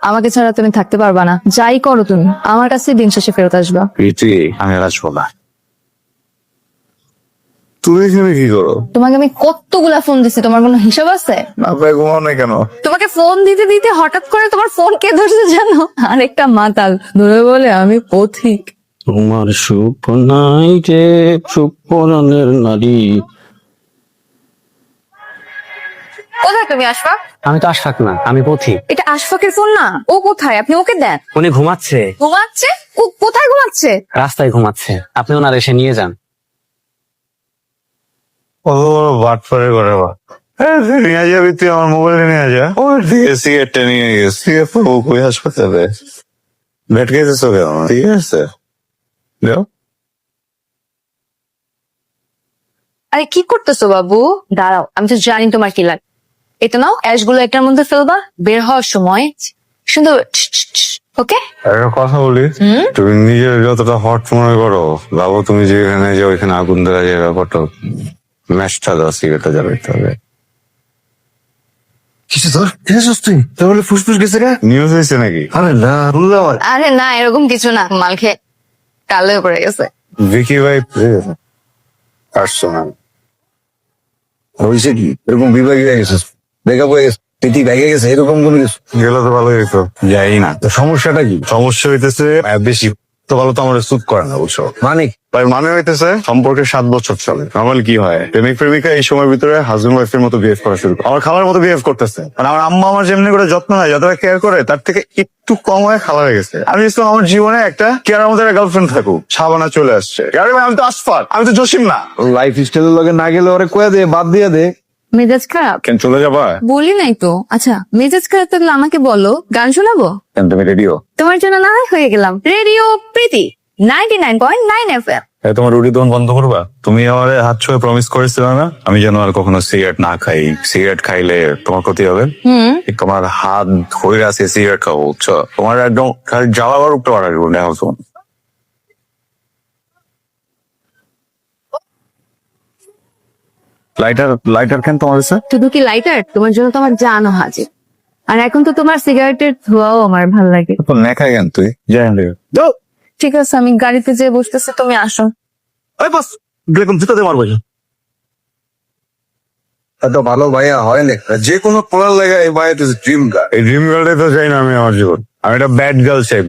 আমাকে ছাড়া তুমি থাকতে পারবা না, যাই করো তুমি আমার কাছে দিন শেষে ফেরত আসবা। প্রীতি, আমি আর আসবো না। তুমি এখানে কি করো? তোমাকে আমি কতগুলা ফোন দিছি, তোমার কোনো হিসাব আছে? না ভাই, ঘুমাও না কেন? তোমাকে ফোন দিতে দিতে হঠাৎ করে তোমার ফোন কে ধরছে জানো? আরেকটা মাতাল ধরে বলে আমি পথিক। তোমার সুখ নাই যে সুখ পরাণের নারী। কোথায় তুমি আশফাক? আমি তো আশফাক না, আমি পথিক। এটা আশফাকের ফোন না। ও কোথায়? আপনি ওকে দেন। উনি ঘুমাচ্ছে, ঘুমাচ্ছে? কোথায় ঘুমাচ্ছে? রাস্তায় ঘুমাচ্ছে, আপনি ওনার এসে নিয়ে যান। কত বড় বাটপারে করে বা। নিয়ে যাবি তুই, আমার মোবাইলে নিয়ে যা। ওর দিকে সিগারেটটা নিয়ে গেছে, সিগারেট পাবো কই হাসপাতালে? ভেট খেয়েছিস কেন? ঠিক আছে, যাও। আরে কি করতেছো বাবু? দাঁড়াও, আমি তো জানি তোমার কি লাগে। এটা নাও, অ্যাশ গুলো এটার মধ্যে ফেলবা, বের হওয়ার সময় সুন্দর। ওকে? একটা কথা বলি, তুমি নিজের যতটা হট মনে করো, ভাবো তুমি যেখানে যাও ওইখানে আগুন ধরা যায় ব্যাপারটা। ম্যাচটা দাও, সিগারেটটা জ্বালাইতে হবে। কিছু তোর খেয়েছিস তুই? তোর বলে ফুসফুস গেছে গা? নিউজ হয়েছে নাকি? আরে না, বললাম আর। আরে না, এরকম কিছু না, মাল খেয়ে কালো হয়ে পড়ে গেছে। ভিকি ভাই আসছো না? হয়েছে কি? এরকম বিভাগী হয়ে গেছিস, ব্রেকআপ হয়ে গেছে, পেটি ভেঙে গেছে, এরকম কোনো কিছু? গেলে তো ভালো হইতো, যাই না। তো সমস্যাটা কি? সমস্যা হইতেছে বেশি তো ভালো তো আমার স্যুট করে না, বুঝছো? মানে তাই মানে হইতেছে সম্পর্কে 7 বছর চলে। নর্মাল কি হয়, প্রেমিক প্রেমিকা এই সময়ের ভিতরে হাজবেন্ড ওয়াইফের মতো বিহেভ করা শুরু করে। আমার খালার মতো বিহেভ করতেছে। মানে আমার আম্মা আমার যেমনি করে যত্ন হয়, যতটা কেয়ার করে, তার থেকে একটু কম হয়ে খালা হয়ে গেছে। আমি তো আমার জীবনে একটা কেয়ার মতো গার্লফ্রেন্ড থাকুক, সাবানা চলে আসছে। আরে ভাই, আমি তো আশফাক, আমি তো জসিম না। লাইফ স্টাইলের লগে না গেলে ওরে কয়ে দে, বাদ দিয়ে দে। মেজাজ খারাপ? কেন চলে যাবা? বলি নাই তো। আচ্ছা, মেজাজ খারাপ থাকলে আমাকে বলো, গান শোনাবো। কেন তুমি রেডিও? তোমার জন্য না হয় হয়ে গেলাম রেডিও প্রীতি 99.9 FM। তোমার রুটি দোকান বন্ধ করবা? তুমি আমার হাত ছুঁয়ে প্রমিস করেছিলে না আমি যেন আর কখনো সিগারেট না খাই, সিগারেট খাইলে তোমার ক্ষতি হবে। তোমার হাত ধরে আছে সিগারেট খাবো, বুঝছো? তোমার একদম খালি জ্বালাবার উপরে বাড়া দিব না এখন। লাইটার লাইটার কেন তোমার কাছে? শুধু কি লাইটার, তোমার জন্য তো আমার জানও হাজির। আর এখন তো তোমার সিগারেটের ধোঁয়াও আমার ভাল লাগে। তো নেখা কেন তুই? জানেন ঠিক আছে, আমি গাড়িতে যেয়ে বসতেছি, তুমি আসো। ওই বাস, এরকম জুতাতে মারবো। এত ভালো ভাইয়া হয় না, যে কোনো পড়ার লাগে এই ভাইয়া ড্রিম গার্ল। এই ড্রিম গার্লটাই তো চাই না আমি আমার জীবন। আমি একটা ব্যাড গার্ল চাই।